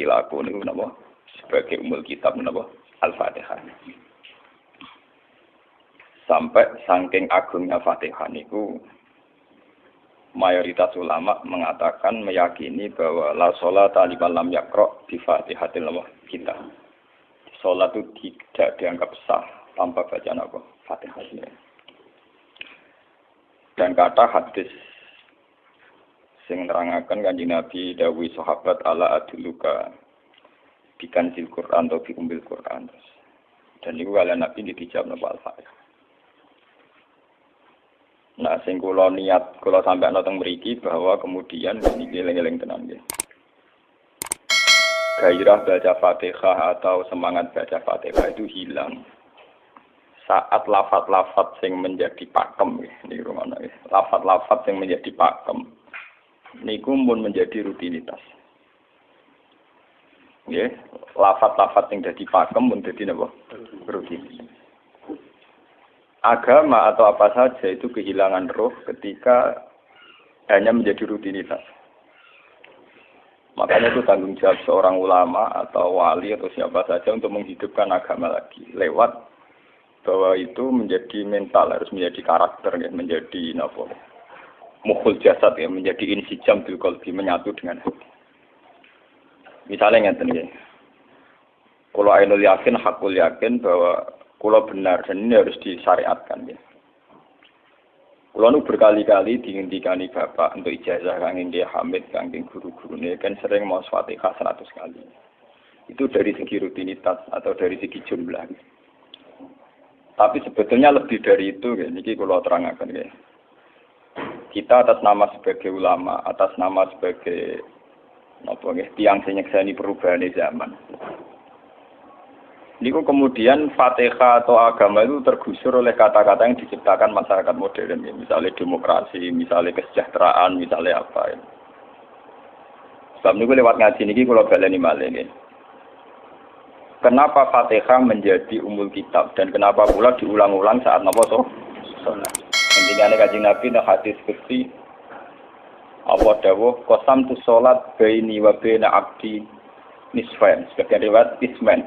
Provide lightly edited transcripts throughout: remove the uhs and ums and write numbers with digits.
perilaku niku napa sebagai umul kitab napa Al-Fatihah. Sampai saking agungnya Fatihah niku mayoritas ulama mengatakan meyakini bahwa la sholata liman lam yaqra bi Fatihatil kitab. Salat itu tidak dianggap sah tanpa bacaan apa Fatihah. Dan kata hadis sing nerangaken Kanjeng Nabi dawuh sahabat ala aduluka bikanzil Quran atau bi umbil Quran. Dan niku kalian Nabi dijawab napa Al-Fatihah. Nah, sing kula niat kula sampeyan teng mriki bahwa kemudian niki eling-eling tenan nggih. Gairah baca Fatihah atau semangat baca Fatihah itu hilang saat lafaz-lafaz sing menjadi pakem nggih niku ngono nggih. Lafaz-lafaz sing menjadi pakem niku pun menjadi rutinitas. Nggih, lafaz-lafaz sing dadi pakem pun dadi napa? Rutinitas. Agama atau apa saja itu kehilangan roh ketika hanya menjadi rutinitas. Makanya itu tanggung jawab seorang ulama atau wali atau siapa saja untuk menghidupkan agama lagi. Lewat bahwa itu menjadi mental, harus menjadi karakter, ya, menjadi mukhul jasad, ya, menjadi insijam bil qalbi, menyatu dengan hati. Misalnya ngeten ya. Kalau ainul yakin, hakul yakin bahwa kalau benar, dan ini harus disyariatkan ya. Kalau nu berkali-kali dihentikan bapak untuk ijazah kanging dia Hamid, kanging guru-guru ini kan sering mau Fatihah 100 kali. Itu dari segi rutinitas atau dari segi jumlah. Tapi sebetulnya lebih dari itu, ya. Ini kalau terangkan ya. Kita atas nama sebagai ulama, atas nama sebagai tiang senyekseni perubahan zaman. Niku kemudian Fatihah atau agama itu tergusur oleh kata-kata yang diciptakan masyarakat modern, ya. Misalnya demokrasi, misalnya kesejahteraan, misalnya apa. Ya. Sebab niku lewat ngaji niki kula baleni malih nggih. Kenapa Fatihah menjadi umul kitab dan kenapa pula diulang-ulang saat napa salat? Intinya Kanjeng Nabi nang hadis qudsi apa dawuh qasam tu salat baini wa baina abdi nisfain, sebagian riwayat isman.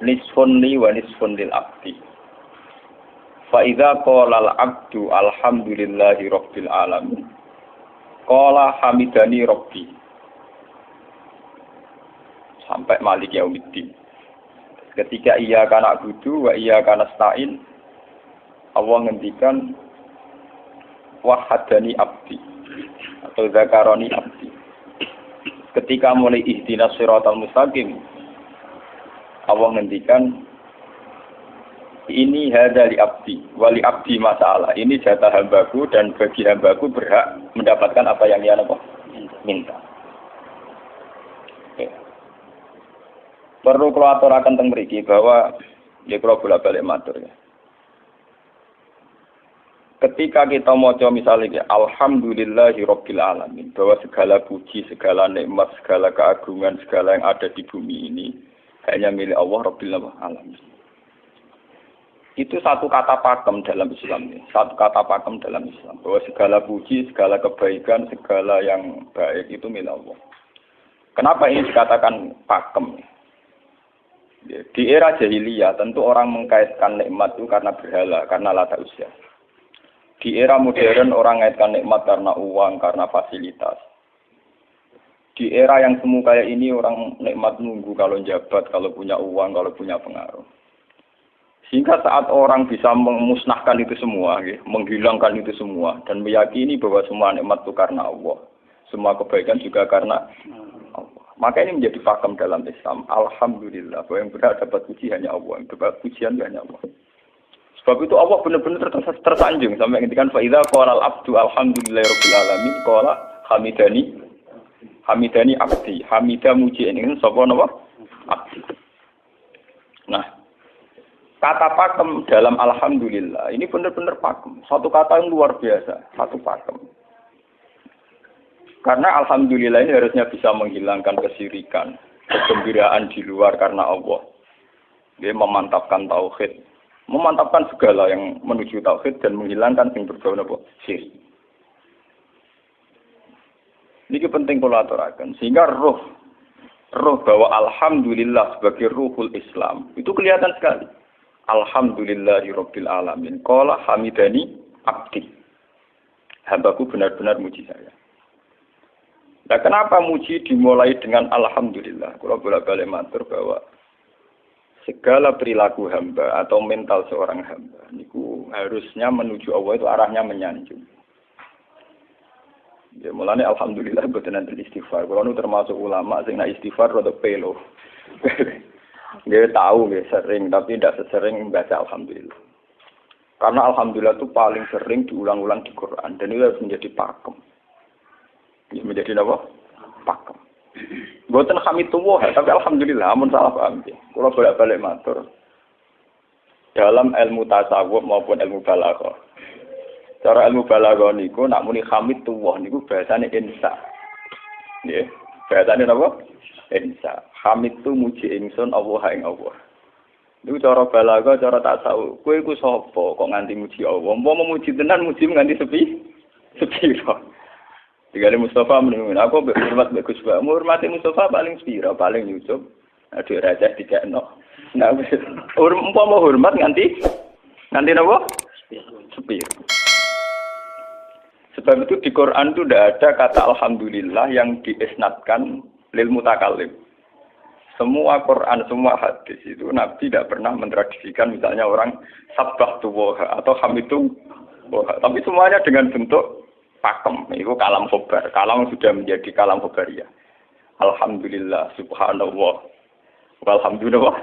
Nisfun li wa nisfun lil abdi. Fa idza qala al abdu alhamdulillahi rabbil alamin. Qala hamidani rabbi. Sampai malik yaumiddin. Ketika ia kana abudu wa ia kana stain, Allah ngendikan wahadani abdi atau zakaroni abdi. Ketika mulai ihdinas siratal mustaqim, Allah ngendikan ini hadza li abdi wali abdi masalah. Ini jatah hambaku dan bagi hambaku berhak mendapatkan apa yang dia minta. Okay. Perlu kula aturaken teng mriki bahwa ya kula bolak-balik matur ya. Ketika kita maca misalnya alhamdulillahi rabbil alamin, bahwa segala puji, segala nikmat, segala keagungan, segala yang ada di bumi ini hanya milik Allah Rabbil Alamin. Itu satu kata pakem dalam Islam. Satu kata pakem dalam Islam. Bahwa segala puji, segala kebaikan, segala yang baik itu milik Allah. Kenapa ini dikatakan pakem? Di era jahiliyah tentu orang mengkaitkan nikmat itu karena berhala, karena lata usia. Di era modern orang mengaitkan nikmat karena uang, karena fasilitas. Di era yang semu kayak ini orang nikmat nunggu kalau jabat, kalau punya uang, kalau punya pengaruh. Sehingga saat orang bisa memusnahkan itu semua, menghilangkan itu semua, dan meyakini bahwa semua nikmat itu karena Allah. Semua kebaikan juga karena Allah. Maka ini menjadi pakem dalam Islam. Alhamdulillah, bahwa yang benar dapat puji hanya Allah, yang dapat pujian hanya Allah. Sebab itu Allah benar-benar tersanjung. Sampai ngendikan fa'idha qala al-abdu alhamdulillahirabbil alamin qala hamidani abdi, hamidah muji ini sapa napa? Abdi. Nah, kata pakem dalam alhamdulillah ini benar-benar pakem. Satu kata yang luar biasa, satu pakem. Karena alhamdulillah ini harusnya bisa menghilangkan kesyirikan, kegembiraan di luar karena Allah. Dia memantapkan tauhid, memantapkan segala yang menuju tauhid dan menghilangkan yang berbau napa? Syirik. Niki penting kula aturaken sehingga roh bahwa alhamdulillah sebagai ruhul Islam itu kelihatan sekali. Alhamdulillahirabbil alamin. Qala hamidani abdi. Hambaku benar-benar muji saya. Nah, kenapa muji dimulai dengan alhamdulillah? Kalau bolak-balik matur bahwa segala perilaku hamba atau mental seorang hamba niku harusnya menuju Allah itu arahnya menyanjung. Ya mulane alhamdulillah boten enten istighfar. Kalau nu termasuk ulama sing nak istighfar rada pelo. Dia tahu dia sering tapi tidak sesering membaca alhamdulillah. Karena alhamdulillah itu paling sering diulang-ulang di Quran dan itu harus menjadi pakem. Ya, menjadi apa? Pakem. Boten hamidullah, tapi alhamdulillah amun salah paham. Kalau bolak-balik matur dalam ilmu tasawuf maupun ilmu balaghah. Cara ilmu balaghah niku nak muni hamidullah niku bahasane insa. Nggih, bahasane napa? Insa. Hamid tu muji ingsun Allah ing Allah. Niku cara balaghah, cara tasawuf. Kowe iku sapa kok nganti muji Allah? Apa memuji tenan muji nganti sepi? Sepiro. Digale Mustafa menunggu aku hormat mbek Gus Ba. Hormati Mustafa paling sepiro, paling nyucup. Aduh raja dikekno. Nah, umpama hormat nganti napa? Sepiro. Sebab itu di Quran itu tidak ada kata alhamdulillah yang diisnadkan lil mutakallim. Semua Quran, semua hadis itu Nabi tidak pernah mentradisikan misalnya orang sabbahtu wa atau hamidu wa. Tapi semuanya dengan bentuk pakem. Itu kalam khobar. Kalam sudah menjadi kalam khobariyah. Alhamdulillah, subhanallah, walhamdulillah.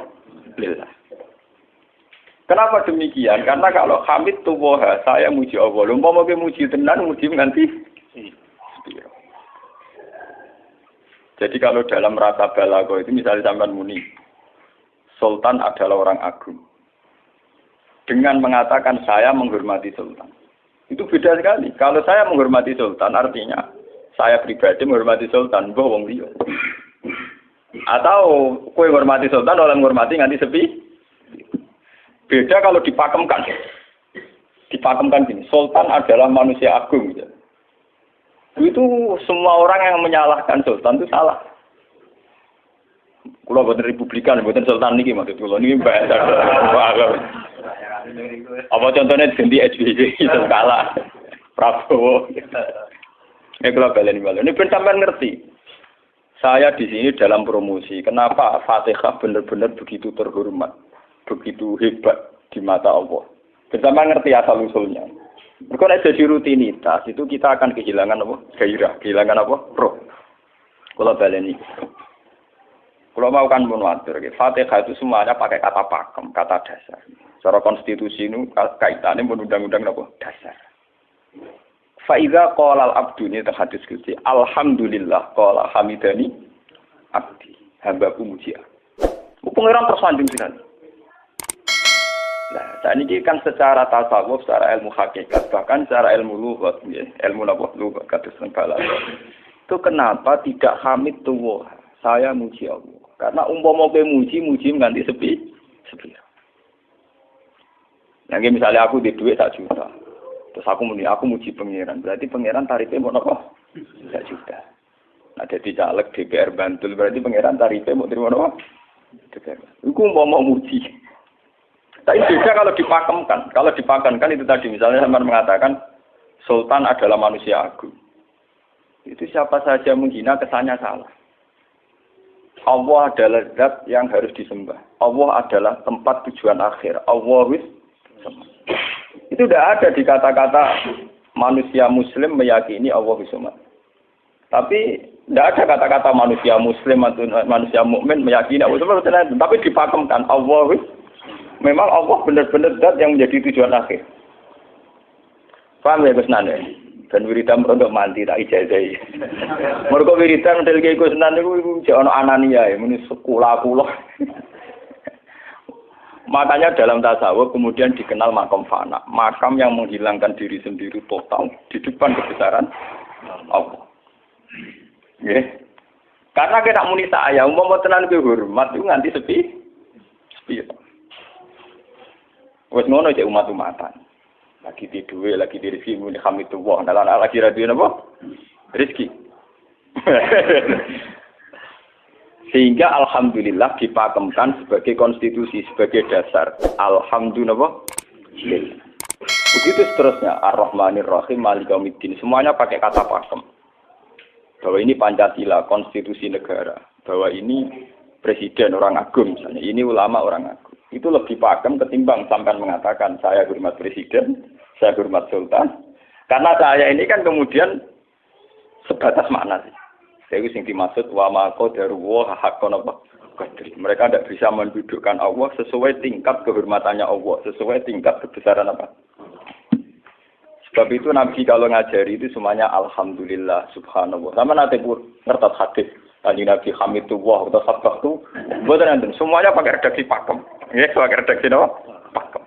Kenapa demikian? Karena kalau hamid tuwoha, saya muji Allah. Lumpah mau muji tenan, muji nanti. Jadi kalau dalam rasa balaghah itu misalnya sampean muni, Sultan adalah orang agung. Dengan mengatakan saya menghormati Sultan. Itu beda sekali. Kalau saya menghormati Sultan, artinya saya pribadi menghormati Sultan, mbah wong liya. Atau kowe menghormati Sultan, orang menghormati nganti sepi. Beda kalau dipakemkan. Dipakemkan gini, Sultan adalah manusia agung. Gitu. Itu semua orang yang menyalahkan Sultan itu salah. Kalau buatan Republikan, buatan Sultan ini maksud kalau ini bahasa. Apa contohnya ganti SBY itu kalah Prabowo. Kalau balen. Ini ben sampean ngerti. Saya di sini dalam promosi. Kenapa Fatihah benar-benar begitu terhormat, begitu hebat di mata Allah. Ben sampean ngerti asal usulnya. Kalau jadi rutinitas itu kita akan kehilangan apa? Gairah, kehilangan apa? Roh. Kalau balen ini. Kalau mau kan menwatir, Fatihah itu semuanya pakai kata pakem, kata dasar. Secara konstitusi ini kaitannya undang-undang apa? Dasar. Faiza qala al-abdu ini terhadis kunci. Alhamdulillah qala hamidani abdi. Hambaku muji aku. Pengiran tersanjung sekali. Nah, saat ini kan secara tasawuf, secara ilmu hakikat, bahkan secara ilmu lughat, ilmu lughat kados balaghah. Itu kenapa tidak hamid tuwah? Saya muji Allah. Karena umpama kowe muji nganti sepi. Nah, misalnya aku di duit 1 juta. Terus aku muji pangeran. Berarti pangeran tarifnya mau apa? 1 juta. Nah, jadi caleg DPR Bantul berarti pangeran tarifnya mau terima apa? DPR. Iku mau muji. Tapi beda kalau dipakemkan. Kalau dipakemkan itu tadi misalnya sampean mengatakan Sultan adalah manusia agung. Itu siapa saja menghina kesannya salah. Allah adalah zat yang harus disembah. Allah adalah tempat tujuan akhir. Allah wis. Itu tidak ada di kata-kata manusia muslim meyakini Allah Subhanahu. Tapi tidak ada kata-kata manusia muslim atau manusia mukmin meyakini Allah Subhanahu. Tapi dipakemkan Allah. Memang Allah benar-benar zat yang menjadi tujuan akhir. Paham ya Gus Nane? Dan wiridan untuk mandi tak ijazahi. Mergo wiridan model iki Gus Nane iku jek ana anania ya muni sekolah kula. Makanya dalam tasawuf kemudian dikenal makam fana, makam yang menghilangkan diri sendiri total di depan kebesaran Allah. Nggih. Karena kita muni saya, umpama tenan kowe hormat itu nganti sepi. Wes ngono cek umat-umatan. Lagi di duwe, lagi di rezeki muni hamidullah, dalan lagi radio napa? Rezeki. Sehingga alhamdulillah dipakemkan sebagai konstitusi, sebagai dasar. Alhamdulillah. Begitu seterusnya. Ar-Rahmanir Rahim, Maliki Yaumiddin. Semuanya pakai kata pakem. Bahwa ini Pancasila, konstitusi negara. Bahwa ini presiden orang agung misalnya. Ini ulama orang agung. Itu lebih pakem ketimbang sampai mengatakan saya hormat presiden, saya hormat sultan. Karena saya ini kan kemudian sebatas makna sih. Saya sing dimaksud wa ma qadaruhu haqqan apa qadri. Mereka tidak bisa mendudukkan Allah sesuai tingkat kehormatannya Allah, sesuai tingkat kebesaran apa. Sebab itu Nabi kalau ngajari itu semuanya alhamdulillah subhanallah. Sama nanti pun ngertos hadis tadi Nabi Hamidullah atau Sabtu, bukan nanti semuanya pakai redaksi pakem. Ya, pakai redaksi apa? Pakem.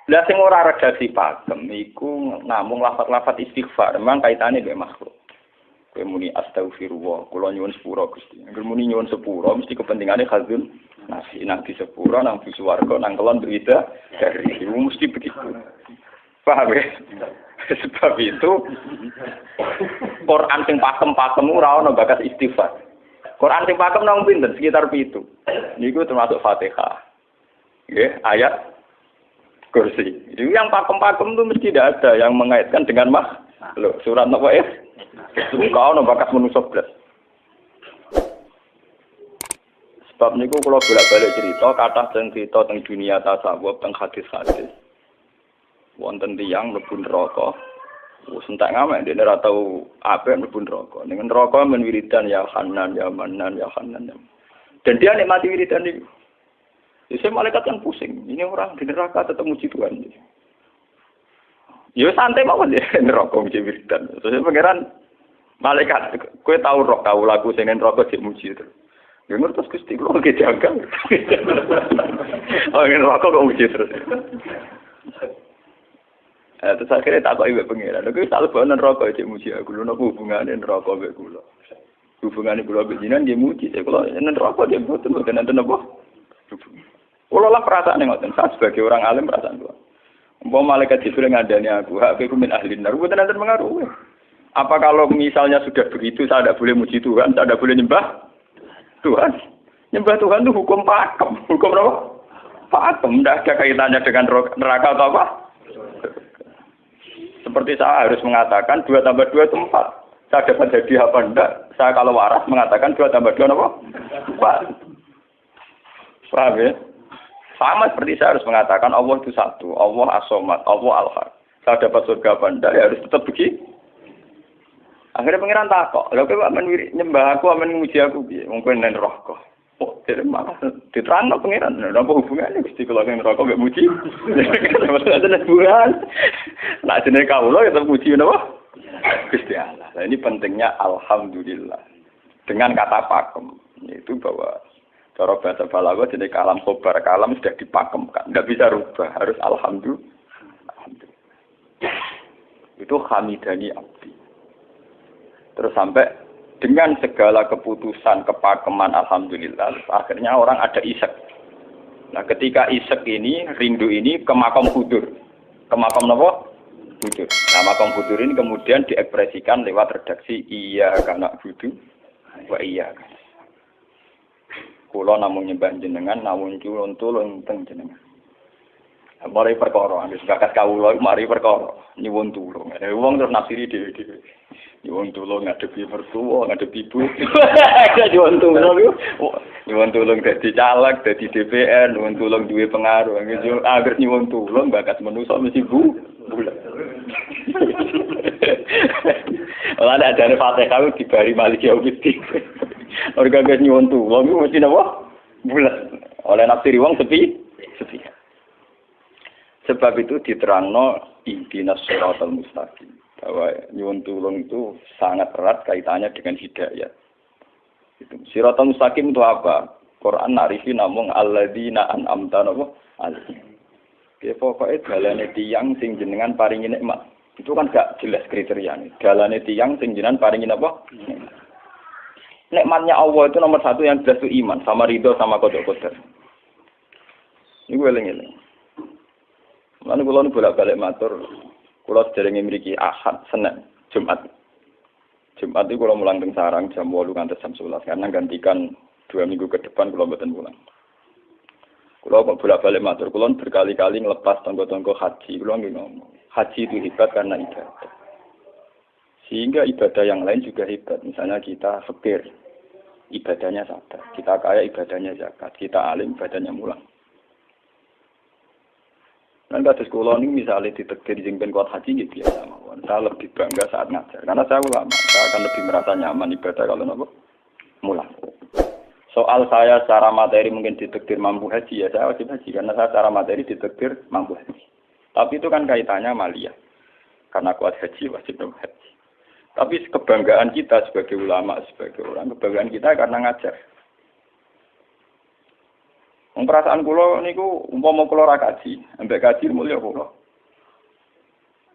Lah sing ora redaksi pakem iku namung lafaz-lafaz istighfar, memang kaitannya dengan makhluk. Kowe muni astagfirullah, kula nyuwun sepura Gusti. Angger muni nyuwun sepura mesti kepentingane khazun nasi nang di sepura nang di swarga nang kelon berita dari itu mesti begitu. Paham ya? Sebab itu Quran sing pakem-pakem ora ono bakas istighfar. Quran sing pakem nang pinten sekitar 7. Niku termasuk Fatihah. Nggih, ayat kursi. Itu yang pakem-pakem itu mesti tidak ada yang mengaitkan dengan makhluk. Surat apa ya? Kau ono bakas manusia belas. Sebab niku kalau bolak-balik cerita, kata cerita tentang dunia tasawuf, tentang hadis-hadis. Wonten tiyang mlebu neraka. Wis entek ngamek dene ora tau apik mlebu neraka. Ning neraka men wiridan ya Hanan ya Manan ya Hanan. Dan dia nikmati wiridan niku. Jadi malaikat yang pusing. Ini orang di neraka tetap muji Tuhan. Ya santai mawon ya neraka muji wiridan. Terus pangeran malaikat, kowe tau roh tau lagu sing neraka sik muji itu. Ya ngertos Gusti kula ge jagal. Oh neraka kok muji terus. Terus akhirnya tak kok ibu pangeran. Kowe tak lebono neraka sik muji aku. Lha napa hubungane neraka mek kula? Hubungane kula mek jinan nggih muji. Kula neraka nggih mboten enten apa? Kula lah perasaan ngoten. Saya sebagai orang alim perasaan kula. Umpama malaikat Jibril ngandani aku, hak kowe min ahli nar, mboten enten pengaruh. Apa kalau misalnya sudah begitu saya tidak boleh muji Tuhan, saya tidak boleh nyembah Tuhan? Nyembah Tuhan itu hukum pakem. Hukum apa? Pakem. Tidak ada kaitannya dengan neraka atau apa? Seperti saya harus mengatakan 2 tambah 2 itu 4. Saya dapat jadi apa enggak? Saya kalau waras mengatakan 2 tambah 2 apa? 4. Paham ya? Sama seperti saya harus mengatakan Allah itu satu. Allah as-somad, Allah al-haq. Saya dapat surga apa enggak? Ya harus tetap begitu. Akhirnya pengiran takok, lha kowe men nyembah aku men muji aku piye? Wong kowe nang neraka. Oh, jadi malah diterangno pengiran. Lha apa hubungane Gusti kula nang neraka mek muji? Ada hubungan. Lah jenenge kawula ya tetep muji napa? Gusti Allah. Nah, ini pentingnya alhamdulillah. Dengan kata pakem, itu bahwa cara bahasa balaghah jenenge kalam khobar, kalam sudah dipakemkan. Enggak bisa rubah, harus alhamdulillah. Itu hamidani abdi. Terus sampai dengan segala keputusan kepakeman alhamdulillah akhirnya orang ada isek. Nah ketika isek ini rindu ini ke makam hudur. Ke makam apa? Hudur. Nah makam hudur ini kemudian diekspresikan lewat redaksi iya kana hudu wa iya. Kula namung nyembah jenengan namun tulung teng jenengan. Mari perkara, wis bakat kawula mari perkara nyuwun tulung. Wong terus nafsiri dhewe-dhewe. Nyuwun tulung ngadepi mertua, ngadepi ibu. Nyuwun tulung nyuwun tulung dadi caleg, dadi DPR, nyuwun tulung duwe pengaruh. Angger nyuwun tulung bakat manusa mesti bulat. Ora ada jare Fatihah dibari Maliki Yaumiddin. Orga nyuwun tulung mesti napa? Bulat. Oleh nafsiri wong sepi. Sebab itu diterangno ihdinas siratal mustaqim. Bahwa nyuwun tulung itu sangat erat kaitannya dengan hidayah. Itu siratal mustaqim itu apa? Quran narifi namung alladzina an'amta alaihim. Ya pokoke dalane tiyang sing jenengan paringi nikmat. Itu kan gak jelas kriteriane. Dalane tiyang sing jenengan paringi apa? Nikmatnya Allah itu nomor 1 yang jelas itu iman sama ridho sama qada qadar. Niku eling-eling. Lan kula nu bolak-balik matur, kula sederenge mriki Ahad, Senin, Jumat. Jumat itu kalau mulang teng sarang jam 8 ngantos jam 11 karena gantikan 2 minggu ke depan kalau mboten pulang. Kalau kok bolak-balik matur, kalau berkali-kali ngelepas tonggo-tonggo haji, kalau nggih ngomong. Haji itu hebat karena ibadah. Sehingga ibadah yang lain juga hebat. Misalnya kita fakir, ibadahnya sadar. Kita kaya, ibadahnya zakat. Kita alim, ibadahnya mulang. Dan kados kula ini misalnya ditegir sing ben kuat haji gitu biasa mawon. Saya lebih bangga saat ngajar. Karena saya ulama, saya akan lebih merasa nyaman ibadah kalau nopo mulang. Soal saya secara materi mungkin ditegir mampu haji, ya saya wajib haji. Karena saya secara materi ditegir mampu haji. Tapi itu kan kaitannya maliyah. Karena kuat haji, wajib haji. Tapi kebanggaan kita sebagai ulama, sebagai orang, kebanggaan kita karena ngajar. Perasaan kula niku umpama kula ra kaji, ambek kaji mulya kula.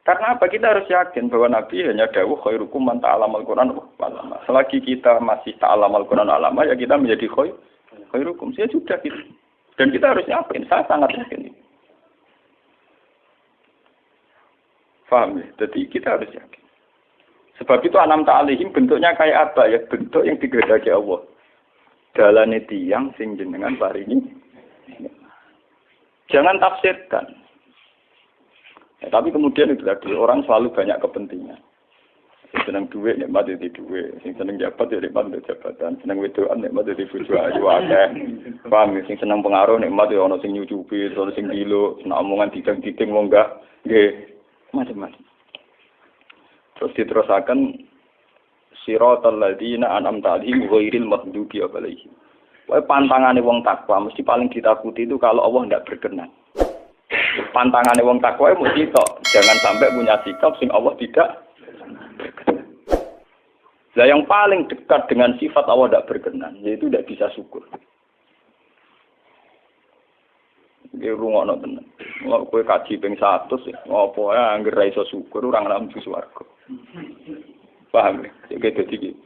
Karena apa? Kita harus yakin bahwa Nabi hanya dawuh khairukum man ta'allamal Qur'an wa 'allama. Selagi kita masih ta'allamal Qur'an wa 'allama, ya kita menjadi khairukum. Saya sudah gitu. Dan kita harus yakin, saya sangat yakin. Paham ya? Jadi kita harus yakin. Sebab itu anam ta'alihim bentuknya kayak apa ya? Bentuk yang digedaki Allah. Dalane tiyang sing jenengan paringi. Jangan tafsirkan. Ya, tapi kemudian itu tadi orang selalu banyak kepentingan. Sing seneng duit nikmat di duit, sing seneng jabat ya nikmat di jabatan, seneng wedoan nikmat di bojo ayu akeh. Paham ya? Sing seneng pengaruh nikmat ya ana sing nyucupi, ana sing gilo, seneng omongan didang-diding wong enggak nggih macam-macam. Terus diterusaken siratal ladzina an'amta 'alaihim ghairil maghdubi 'alaihim. Wae pantangane wong takwa mesti paling ditakuti itu kalau Allah tidak berkenan. Pantangane wong takwa mesti tok, jangan sampai punya sikap sing Allah tidak berkenan. Lah yang paling dekat dengan sifat Allah tidak berkenan yaitu tidak bisa syukur. Nggih rungokno tenan. Kok kowe kaji ping 100 apa ae anggere ra iso syukur ora nang swarga. Paham ya? Jadi gitu.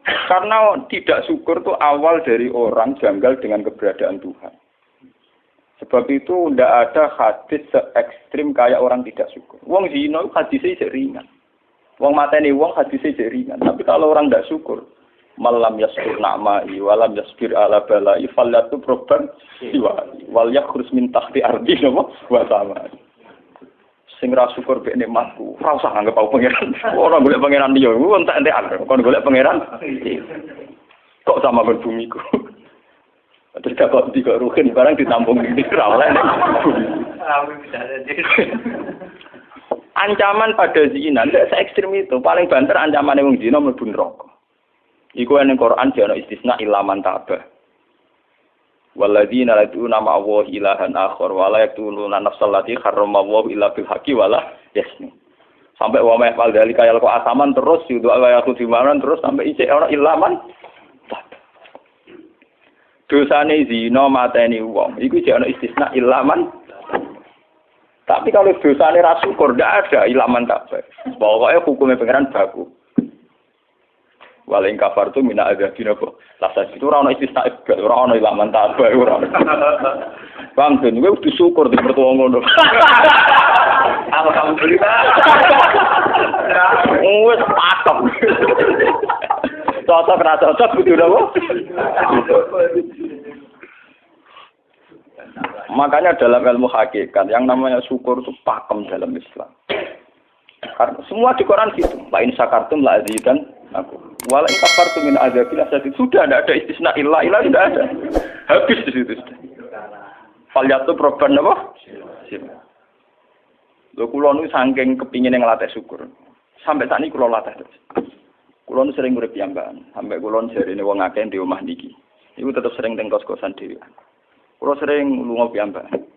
Karena tidak syukur itu awal dari orang janggal dengan keberadaan Tuhan. Sebab itu tidak ada hadis se-ekstrim kayak orang tidak syukur. Wong zina hadisnya ringan. Wong mateni wong hadisnya ringan. Tapi kalau orang tidak syukur, malam yaskur na'ma'i walam yasbir ala bala'i fallatu proban siwa'i wal yakhrus min tahti ardi wa sama. Sing ra syukur mek nikmatku, ora usah anggap aku pangeran. Ora golek pangeran liya, ku entek-entekan. Kon golek pangeran. Kok sama ben bumiku. Terus kok tiga ruhin barang ditampung ini ra oleh. Ancaman pada zina ndak se-ekstrem itu. Paling banter ancamane wong zina mlebu neraka. Iku ning Quran ana istisna ilaman tabah. Walladzina lad'una ma'allahi ilahan akhar wa la yaqtuluna nafsal lati harramallahu illa bil haqqi wa la yasni. Sampai wa ma'al dalika yalqa asaman terus yudu ayatu dimanan terus sampai isih ana ilaman. Dosane zina mateni wong iku jek ana istisna ilaman. Tapi kalau dosane ra syukur ndak ada ilaman tak. Pokoke hukume pangeran baku. Waling kafar tu mina azabina kok. Lasa itu ora ono istisna ibad, ora ono ilaman tabah ora. Bang ben kowe kudu syukur di mertua ngono. Alhamdulillah. Wes patok. Cocok ra cocok kudu napa? Makanya dalam ilmu hakikat yang namanya syukur itu pakem dalam Islam. Karena semua di Quran gitu. La in syakartum la azidan aku. Wala in kafartum min azabil asyad. Sudah tidak ada istisna illa tidak ada. Habis di situ. Falyatu proban apa? Lho kula nu saking kepingin ngelatih syukur. Sampai saat ini kula latih terus. Kula nu sering urip piyambakan. Sampai kula jarine wong akeh di omah niki. Iku tetep sering teng kos-kosan dhewe. Kula sering lunga piyambakan.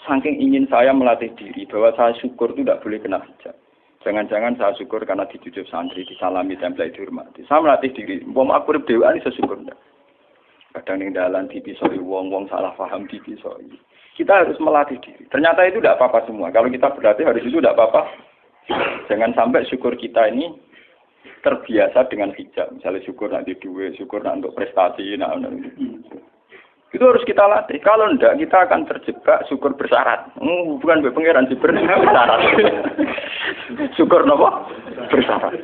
Saking ingin saya melatih diri bahwa saya syukur itu tidak boleh kena hijab. Jangan-jangan saya syukur karena dicucuk santri, disalami, tempel, dihormati. Saya melatih diri. Wong aku urip dhewean iso syukur ndak. Kadang ning dalan dipisoi wong salah paham dipisoi. Kita harus melatih diri. Ternyata itu tidak apa-apa semua. Kalau kita berlatih harus itu tidak apa-apa. Jangan sampai syukur kita ini terbiasa dengan hijab. Misalnya syukur nanti duit, syukur nanti untuk prestasi, itu harus kita latih. Kalau enggak, kita akan terjebak syukur bersyarat. Bukan pangeran sih bersyarat. Syukur apa? Bersyarat.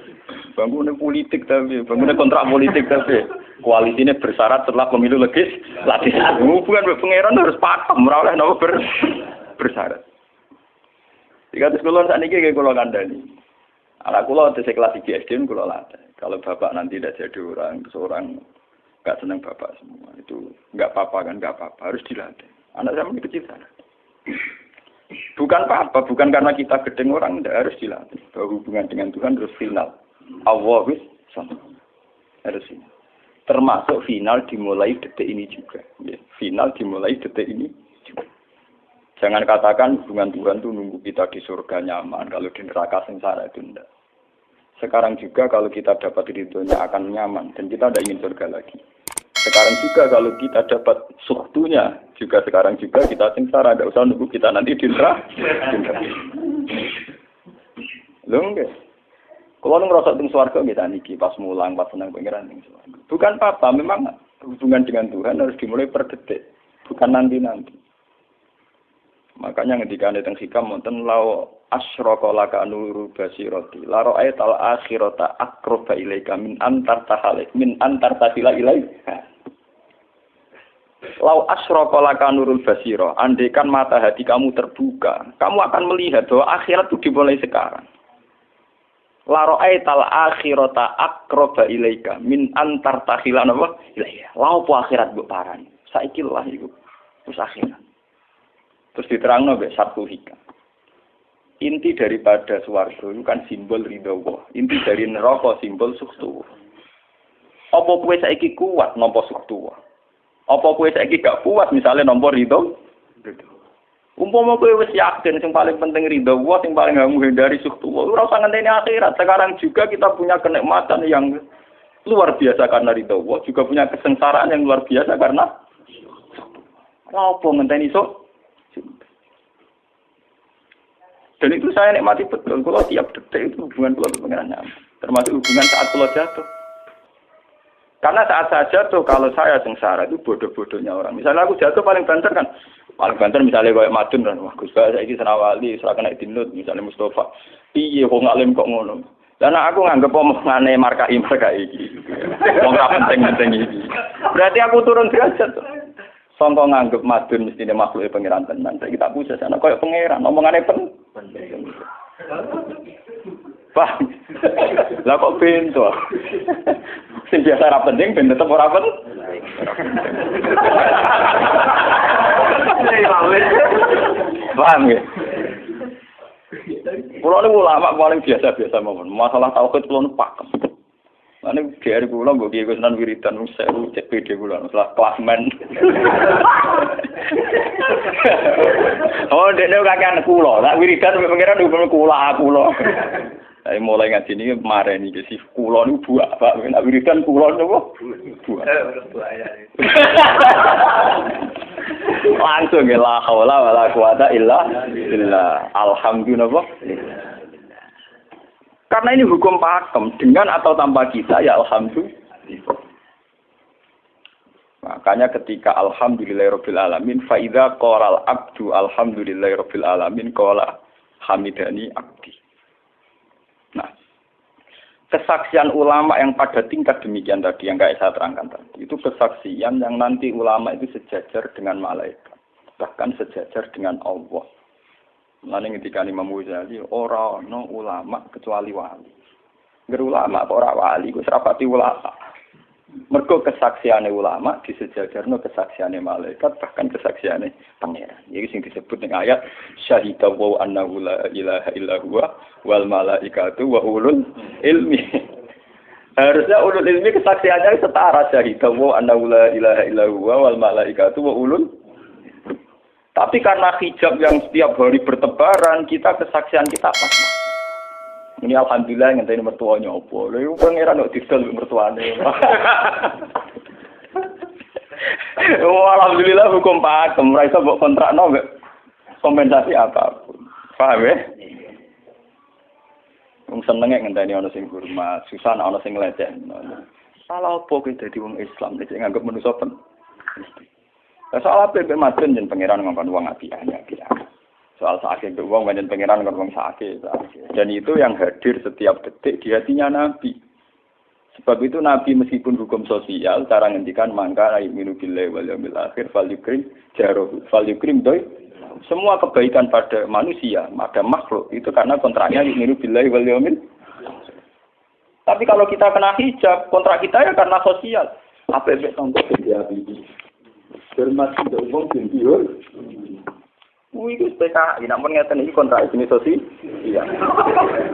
bangunnya politik tapi bangunnya kontrak politik tapi koalisinya bersyarat setelah pemilu legislatif. Hubungan pangeran harus pakem ora oleh napa bersyarat. Jika sekolah saat ini kayak kalau kandani, anak kulo ada kelas IGSD kulo latih. Kalau bapak nanti tidak jadi orang, seorang nggak senang bapak semua itu nggak apa-apa kan, nggak apa-apa harus dilatih. Anak saya masih kecil sana. Bukan apa-apa, bukan karena kita gedeng orang tidak harus dilatih. Bahwa hubungan dengan Tuhan terus final. Allah wis sama. Harus ini. Termasuk final dimulai detik ini juga. Final dimulai detik ini juga. Jangan katakan hubungan Tuhan itu nunggu kita di surga nyaman, kalau di neraka sengsara itu enggak. Sekarang juga kalau kita dapat ridhonya akan nyaman dan kita tidak ingin surga lagi. Sekarang juga kalau kita dapat suhtunya juga sekarang juga kita sengsara, tidak usah nunggu kita nanti di neraka. Lho nggih. Kalau ngerasa teng swarga kita niki pas mulang pas senang pangeran ning swarga. Bukan apa, memang hubungan dengan Tuhan harus dimulai per detik, bukan nanti-nanti. Makanya ketika ada teng hikam wonten lau asyraka laka nuru basirati la ra'aital akhirata aqraba ilaika min antar tahila ilai. Lau asyraka laka nurul basira, andaikan mata hati kamu terbuka, kamu akan melihat bahwa akhirat itu dimulai sekarang. La ra'aital akhirata aqraba ilaika min antar tahila ilai. Lau po akhirat mbok parani. Saiki lah iku wis akhirat. Terus diterangno mek satu hikam. Inti daripada swarga itu kan simbol ridho Allah. Inti dari neraka simbol suktu. Apa kowe saiki kuat nampa suktu? Apa kowe saiki gak kuat misalnya nampa ridho? Umpama kowe wis yakin sing paling penting ridho Allah, sing paling gak menghindari suktu. Ora usah ngenteni akhirat. Sekarang juga kita punya kenikmatan yang luar biasa karena ridho Allah, juga punya kesengsaraan yang luar biasa karena apa ngenteni sok? Dan itu saya nikmati betul. Kalau tiap detik itu hubungan keluarga dengan nyaman. Termasuk hubungan saat kalau jatuh. Karena saat saya jatuh, kalau saya sengsara itu bodoh-bodohnya orang. Misalnya aku jatuh paling banter kan. Paling banter misalnya kayak Madun kan. Wah Gus saya ini Senawali, serah kena dinut. Misalnya Mustafa. Iya kok ngalim kok ngono. Dan aku nganggep omongane markai ini. Wong ra penting-penting iki. Berarti aku turun derajat. Sangka nganggep Madun mestine makhluk pangeran tenan. Saiki tak pusat ana koyo pangeran, omongane penting. Paham? Lah kok pintu. Sing biasa ra penting ben tetep ora penting. Paham nggih? Kulo niku ulama paling biasa-biasa mawon. Masalah tauhid kulo pakem. Ane biar kula mbok kiye Gusunan wiridan wis seru cek PD kula setelah klasmen. Oh, dene kakean kula, tak wiridan pengiran hukum kula. Saya mulai ngaji ini kemarin iki si kula niku buak, Pak. Nek wiridan kula niku buak. Langsung la haula wala quwata illa billah. Alhamdulillah. Karena ini hukum pakem, dengan atau tanpa kita, ya alhamdulillah. Makanya ketika alhamdulillahirabbil alamin, fa idza qala al-abdu alhamdulillahirabbil alamin qala hamidani abdi. Nah, kesaksian ulama yang pada tingkat demikian tadi yang kayak saya terangkan tadi, itu kesaksian yang nanti ulama itu sejajar dengan malaikat, bahkan sejajar dengan Allah. Mulane ketika Imam Ghazali ora ana ulama kecuali wali. Ngger ulama apa ora wali ku serapati ulama. Mergo kesaksiane ulama disejajarno kesaksiane malaikat bahkan kesaksiane pangeran. Iki sing disebut ning ayat syahida wa annahu la ilaha illa huwa wal malaikatu wa ulul ilmi. Harusnya ulul ilmi kesaksiannya setara syahida wa annahu la ilaha illa huwa wal malaikatu wa ulul. Tapi karena hijab yang setiap hari bertebaran, kita kesaksian kita pas. Ini alhamdulillah ngenteni mertuanya opo. Lha iku pangeran kok didol mertuane. Oh alhamdulillah hukum pakem, ora iso mbok kontrakno mbek kompensasi apapun. Paham ya? Wong senenge ngenteni ana sing hormat, susah ana sing lecehno. Salah opo kowe dadi wong Islam nek nganggep manusa pen. Soal apa yang macam jen pangeran ngomong uang apiannya. Soal sakit uang banyak pangeran ngomong sakit. Dan itu yang hadir setiap detik di hatinya Nabi. Sebab itu Nabi meskipun hukum sosial, cara ngendikan mangka yu'minu billahi wal yaumil akhir falyukrim jarohu falyukrim doi. Semua kebaikan pada manusia, pada makhluk itu karena kontraknya yu'minu billahi wal yaumil. Tapi kalau kita kena hijab, kontrak kita ya karena sosial. Apa yang contoh dia ini? Hormat tidak umum bintiur. Itu PKI, namun ngeten ini kontrak jenis sosial. Iya.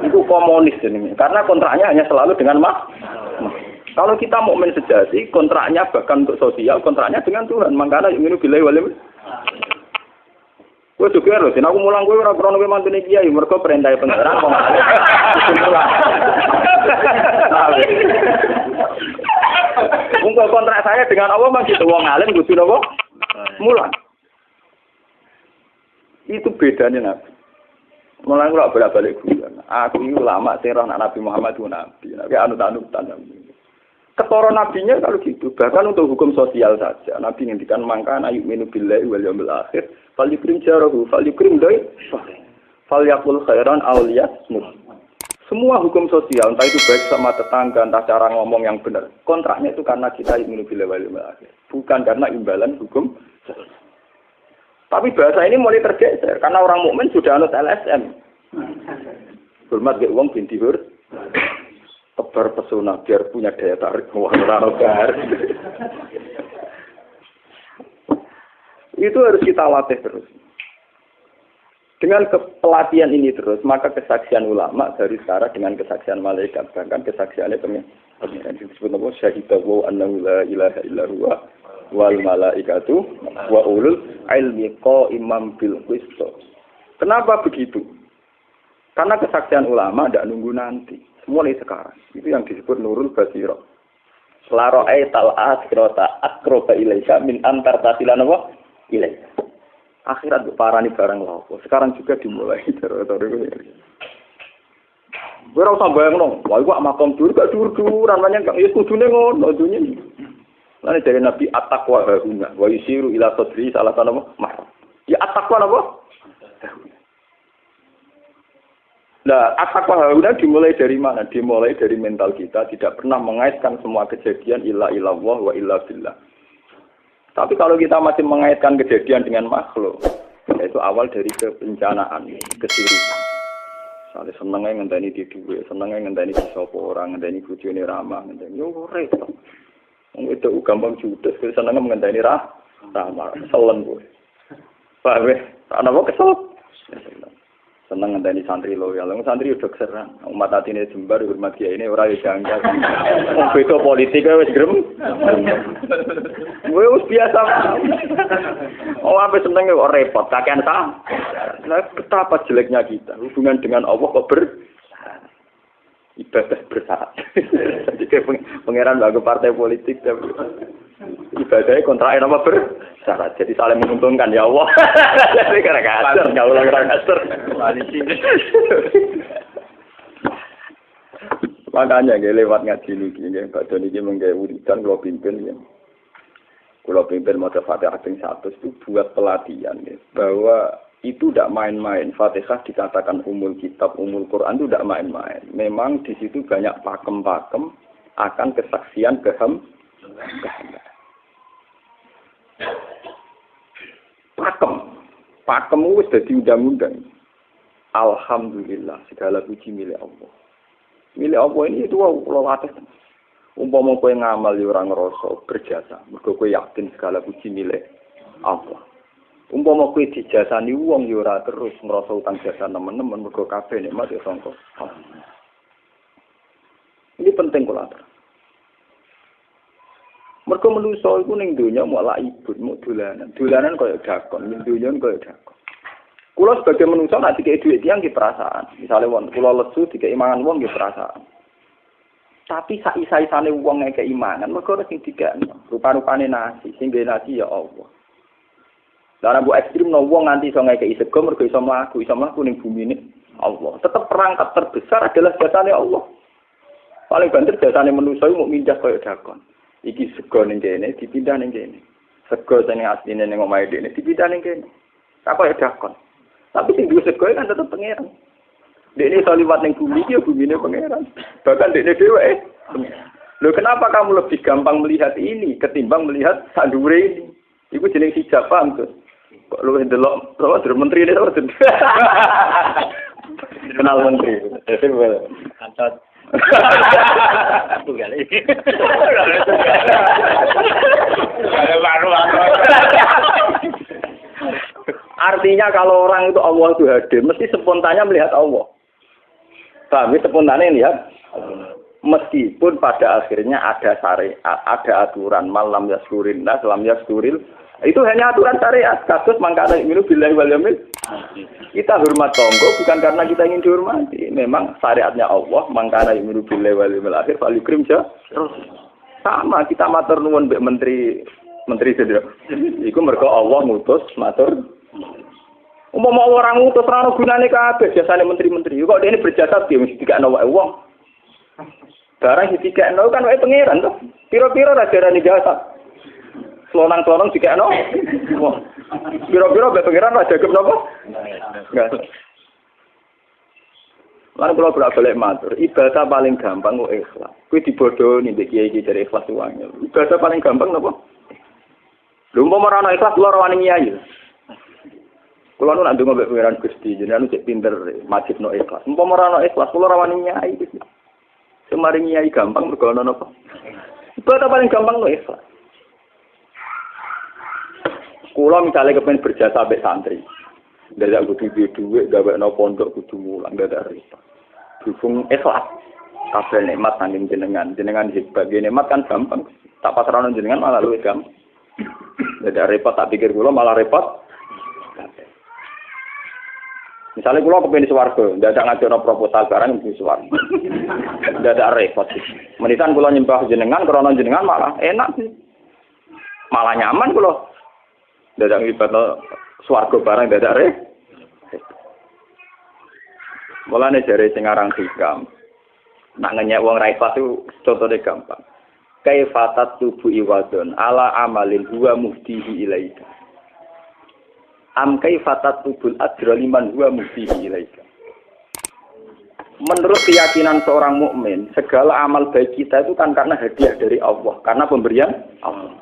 Itu komunis ini. Karena kontraknya hanya selalu dengan kalau kita mukmin sejati, kontraknya bahkan untuk sosial, kontraknya dengan Tuhan. Makanya yu'minu billahi wal yaumil. Kowe juga lho, aku mulang kowe ora krono kowe mantune kiai, mergo perintah pangeran kok. Untuk kontrak saya dengan Allah masih wong alim kudu napa? Mulang. Itu bedanya Nabi. Mulang kula bolak-balik guyon. Aku iki ulama sing roh Nabi Muhammad ku nabi. Nek anut-anutan. Ketara nabinya kalau gitu, bahkan untuk hukum sosial saja. Nabi ngendikan mangka yu'minu billahi wal yaumil akhir, falyukrim jarahu, falyukrim doi, falyaqul khairan aw liyasmut. Semua hukum sosial, entah itu baik sama tetangga, entah cara ngomong yang benar. Kontraknya itu karena kita yu'minu billahi wal yaumil akhir, bukan karena imbalan hukum sosial. Tapi bahasa ini mulai tergeser karena orang mukmin sudah anut LSM. Hormat ke wong binti hur. Tebar pesona biar punya daya tarik warna-warna. Itu harus kita latih terus. Dengan pelatihan ini terus, maka kesaksian ulama dari sekarang dengan kesaksian malaikat, bahkan kesaksiannya pengiran disebut nama syahidahu annahu la ilaha illa huwa wal malaikatu wa ulul ilmi qaimam bil qist. Kenapa begitu? Karena kesaksian ulama tidak nunggu nanti. Mulai sekarang. Itu yang disebut nurul basirah. Selaro aital akhirata akroba ilaika min antar tasilan apa? Ilaika. Akhirat parani barang lapo. Sekarang juga dimulai. Gue ora usah bayangno, wah iku makom dur gak dur-duran banyak kang ya kudune ngono dunya. Lan dari Nabi at-taqwa huna wa yusiru ila sadri salah satu mah. Ya at-taqwa apa? Nah, at-taqwa huna dimulai dari mana? Dimulai dari mental kita, tidak pernah mengaitkan semua kejadian illa illallah wa illa billah. Tapi kalau kita masih mengaitkan kejadian dengan makhluk, yaitu awal dari kebencanaan, kesirikan. Misalnya senengnya ngenteni di duwe, senengnya ngenteni di sapa orang, ngenteni bojone ramah, ngenteni yo repot. Wong itu gampang judes, senengnya ngenteni ramah, selen kowe. Paham ya? Ana kok kesel. Seneng ngenteni santri loyal. Santri udah keserang. Umat atine jembar hormat kiai ini ora yo janggal. Wong beda politik wis grem. Wis biasa. Oh, apa seneng kok repot, kakean ta. Nah, betapa jeleknya kita. Hubungan dengan Allah kok ibadah bersyarat. Jadi pangeran bagi partai politik tapi ibadahnya kontrak apa bersyarat. Jadi saling menguntungkan ya Allah. Jadi kadang-kadang enggak ulang kasar. Makanya nggih lewat ngaji niki nggih badhe niki mengke wiridan kula pimpin ya. Kula pimpin maca Fatihah ping 100 itu buat pelatihan ya, bahwa itu tidak main-main. Fatihah dikatakan umul kitab, umul Quran itu tidak main-main. Memang di situ banyak pakem-pakem akan kesaksian kehendak. Pakem wis dadi undang-undang. Alhamdulillah segala puji milik Allah. Milik Allah ini itu kula latih. Umpama kowe ngamal yo ora ngrasa berjasa, mergo kowe yakin segala puji milik Allah. Umpama kowe dijasani wong ya ora terus ngrasa utang jasa nemen-nemen mergo kabeh nikmat ya sangka. Ini penting kula atur. Mergo manusa iku ning donya malah ibut muk dolanan. Dolanan kaya dakon, ning donya kaya dakon. Kula sebagai manusa nek dikek dhuwit tiyang ki perasaan. Misale wong kula lesu dikek imangan wong ki perasaan. Tapi saisa-isane wong nek keimanan mergo sing dikekno. Rupa-rupane nasi, sing nggawe nasi ya Allah. Lah bu ekstrim no wong nganti iso ngekeki sego mergo iso mlaku ning bumi ini Allah. Tetap perangkat terbesar adalah jasane Allah. Paling banter jasane manusa iku mung mindah kaya dakon. Iki sego ning kene dipindah ning kene. Sego sing asline ning omahe dene dipindah ning kene. Tak kaya dakon. Tapi sing duwe sego kan tetep pangeran. Dekne iso liwat ning bumi iki ya bumine pangeran. Bahkan dekne dhewe pangeran. Loh kenapa kamu lebih gampang melihat ini ketimbang melihat sandure ini? Iku jeneng hijab paham tuh. Kok lu ndelok sama menteri ini sama kenal menteri. Kantor. Tunggal ini. Artinya kalau orang itu Allah itu hadir, mesti spontannya melihat Allah. Tapi spontannya lihat meskipun pada akhirnya ada syariat, ada aturan malam yaskurin nas, lam yaskuril. Itu hanya aturan syariat. Kasus mangkana minu billahi wal yaumil. Kita hormat tonggo bukan karena kita ingin dihormati. Memang syariatnya Allah mangkana minu billahi wal yaumil akhir fal yukrim terus. Sama kita matur nuwun mbek menteri sedaya. Iku mergo Allah ngutus matur. Umpama orang ngutus ora ono gunane kabeh jasane menteri-menteri. Kok dene berjasa piye mesti dikakno wae wong. Barang dikakno kan wae pangeran to. Pira-pira ra jarane jasa. Selonang-selonang dikakno. Wong. Pira-pira mbek pangeran ra jagep napa? Enggak. Lan kula bolak-balik matur, ibadah paling gampang kok ikhlas. Kuwi dibodohi mbek kiai-kiai dari ikhlas uang. Ibadah paling gampang napa? Lha umpama ora ana ikhlas kula ora wani nyai. Kula nu nak ndonga mbek pangeran Gusti, jenengan cek pinter majibno ikhlas. Umpama ora ana ikhlas kula ora wani nyai. Semari nyai gampang mergo ana napa? Ibadah paling gampang kok ikhlas. Kula misalnya kepen berjasa mbek santri. Dadak kudu duwe gawekno pondok kudu mulang dadak repot. Dukung ikhlas. Kabeh nikmat saking jenengan hebat. Nikmat kan gampang. Tak pasrahno jenengan malah luwih gampang. Dadak repot tak pikir kula malah repot. Misalnya kula kepengin swarga, dadak ngajono proposal barang mesti swarga. Dadak repot. Menitan kula nyembah jenengan krana jenengan malah enak sih. Malah nyaman kula. Dadak nglibatno swarga barang dadak repot. Mulane jare sing aran hikam. Nak ngenyek wong ra ikhlas itu contone gampang. Kaifatat tubu iwadon ala amalin huwa muftihi ilaika. Am kaifatat tubul ajra liman huwa muftihi ilaika. Menurut keyakinan seorang mukmin, segala amal baik kita itu kan karena hadiah dari Allah, karena pemberian Allah.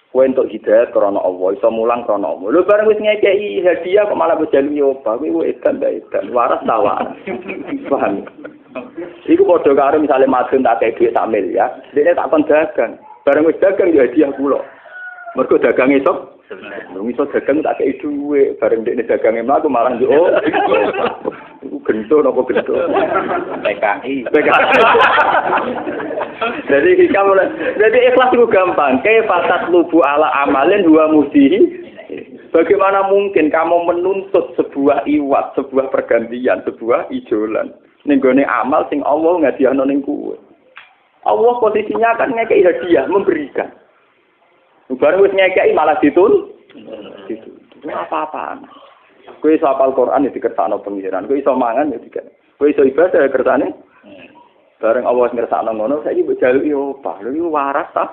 Kowe entuk hidayah krana Allah, iso mulang krana Allah. Lho bareng wis ngekeki hadiah kok malah bejalu nyoba, kowe edan waras ta waras. Paham? Iku padha karo misale madun tak kei dhuwit sak miliar, dene tak kon dagang. Bareng wis dagang ya hadiah kula. Mergo dagang esuk, iso dagang tak kei dhuwit, bareng dene dagange mlaku malah yo. Iku gento napa gento? PKI. Jadi ikhlas itu gampang. Kaifatat lubu ala amalin huwa mudihi. Bagaimana mungkin kamu menuntut sebuah iwat, sebuah pergantian, sebuah ijolan ning gone amal sing Allah ngadiahno ning kowe. Allah posisinya kan ngekeki hadiah, memberikan. Bareng wis ngekeki malah ditun. Itu apa-apaan. Kowe iso hafal Quran ya dikersakno pengiran, kowe iso mangan ya dikek. Kowe iso ibadah ya kersane. Bareng Allah ngersakno ngono, saiki mbok jaluki opah. Lha iku waras ta?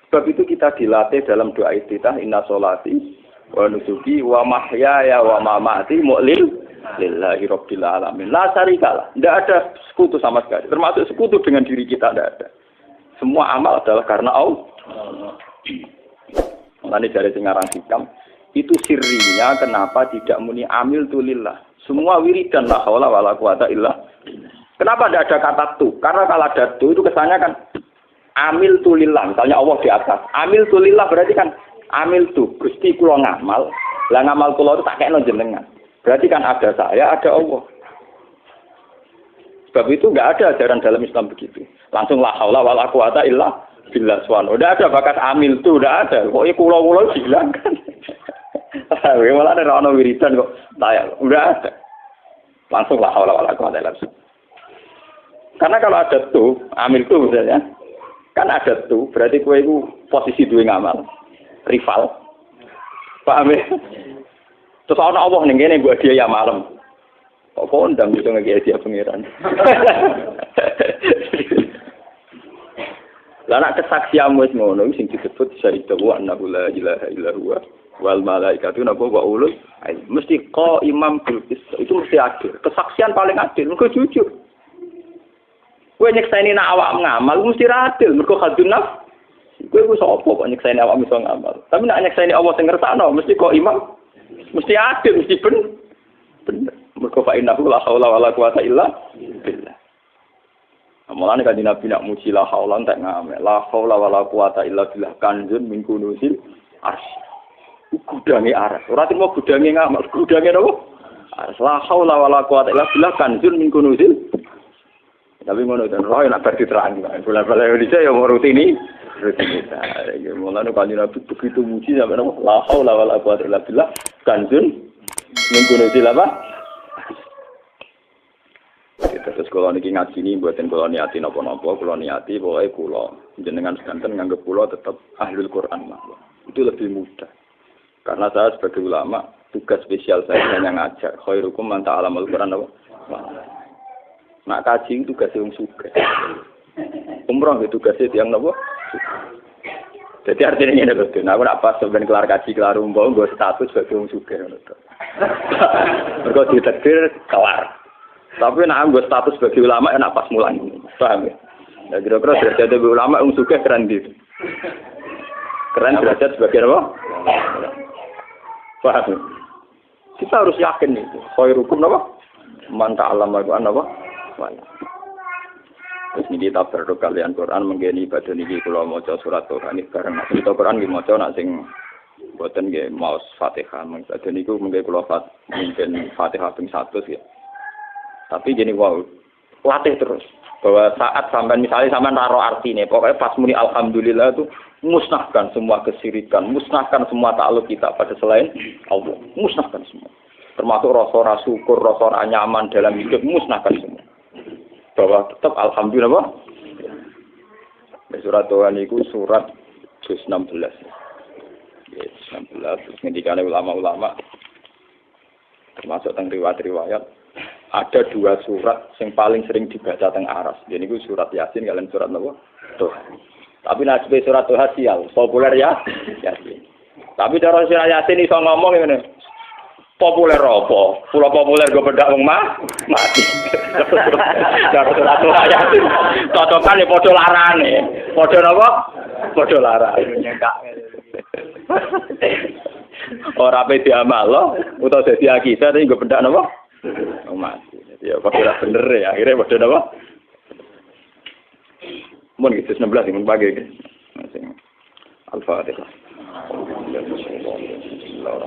Sebab itu kita dilatih dalam doa iftitah inna sholati wa nusuki wa mahyaya wa mamati mu'lil lillahi rabbil alamin. La syarikalah. Tidak ada sekutu sama sekali. Termasuk sekutu dengan diri kita tidak ada. Semua amal adalah karena Allah. Makanya dari singaran hikam itu sirrinya kenapa tidak muni amil tulillah. Semua wiridan la haula wala quwata illa. Kenapa tidak ada kata tu? Karena kalau ada tu itu kesannya kan amil tulillah. Misalnya Allah di atas. Amil tulillah berarti kan amil tu. Gusti kula ngamal. Lah ngamal kula itu tak kena jenengan. Berarti kan ada saya, ada Allah. Sebab itu enggak ada ajaran dalam Islam begitu. Langsung la haula wala quwata illa billah subhanahu. Enggak ada bakat amil tu, enggak ada. Kok kula-kula hilangkan. Malah ada ono wiridan kok tayang. Udah ada. Langsung la haula wala quwata illa billah. Karena kalau ada tuh, amil tuh misalnya, kan ada tuh, berarti kowe itu posisi duwe ngamal, rival. Paham ya? Terus ana Allah ning kene mbok dia ya malam. Kok kondang iso ngeki dia pangeran. Lah nek kesaksianmu wis ngono sing disebut syahida wa annahu la ilaha illa huwa wal malaikatu napa wa ulul mesti imam bil qist itu mesti adil. Kesaksian paling adil mergo jujur. Kowe nyekseni nak awak ngamal mesti adil, mergo khadun nafs. Kowe ku sapa kok nyekseni awak iso ngamal. Tapi nak nyekseni Allah sing ngersakno mesti kok imam. Mesti adil, mesti bener. Mergo fa innahu la haula wala quwata illa billah. Mulane kan Nabi nak muji la haula tak ngamal. La haula wala quwata illa billah kanjun min kunusil arsy. Gudange aras. Ora timo gudange ngamal, gudange napa? Aras la haula wala quwata illa billah kanjun min kunusil. Tapi ngono ten roh nak bar diterang. Bola-bola Indonesia ya mau rutini. Mulane kan Nabi begitu muji sampai napa? La haula wala quwata illa billah kanjun min kunusil apa? Terus kalau niki ngaji ini buatin kalau niati nopo-nopo, kalau niati pokoknya kulo jenengan sekanten nganggep kulo tetap ahlul Quran lah. Itu lebih mudah. Karena saya sebagai ulama tugas spesial saya hanya ngajar. Khairukum man ta'allamal Quran apa? Nak kaji itu tugas yang sugih. Umroh itu tugasnya yang nopo? Jadi artinya ini betul. Nah, aku nak pas sebenarnya kelar kaji kelar umroh, gue status sebagai orang sugih. Mereka ditakdir kelar. Tapi nak gue status sebagai ulama enak pas mulang. Paham ya? Nah, kira-kira derajat sebagai ulama yang sugih keren gitu. Keren derajat sebagai apa? Paham ya? Kita harus yakin itu. Khairukum apa? Man ta'allamal Quran apa? Terus ini kita berdoa kalian Quran menggeni badan ini kalau mau surat Quran ini bareng. Kita Quran ini mau nak sing buatan nggih maos Fatihah. Badan itu menggeni kalau mungkin Fatihah ping 100 ya. Tapi gini wow, latih terus. Bahwa saat sampai misalnya sampai naruh arti nih, pokoknya pas muni alhamdulillah itu musnahkan semua kesyirikan, musnahkan semua takluk kita pada selain Allah, musnahkan semua. Termasuk rasa syukur, rasa nyaman dalam hidup, musnahkan semua. Bahwa tetap alhamdulillah apa? Surat Tuhan itu surat juz 16. Yes, 16 terus ngendikane ulama-ulama termasuk teng riwayat-riwayat ada 2 surat yang paling sering dibaca teng aras. Jadi itu surat Yasin kalian surat apa? Tuhan. Tapi nasib surat Tuhan sial, populer ya Yasin. Tapi cara surat Yasin iso ngomong ngene. Populer apa? Pulau populer gue bedak wong mati. Cara surat Tuhan Yasin. Cocokan ya padha larane. Padha napa? Padha larane. Ora pe diamal lo, utawa dadi akidah tapi gue bedak napa? Mati. Jadi ya kok ora bener ya. Akhirnya padha napa? Mun gitu 16 mun bagi. Al-Fatihah. Bismillahirrahmanirrahim.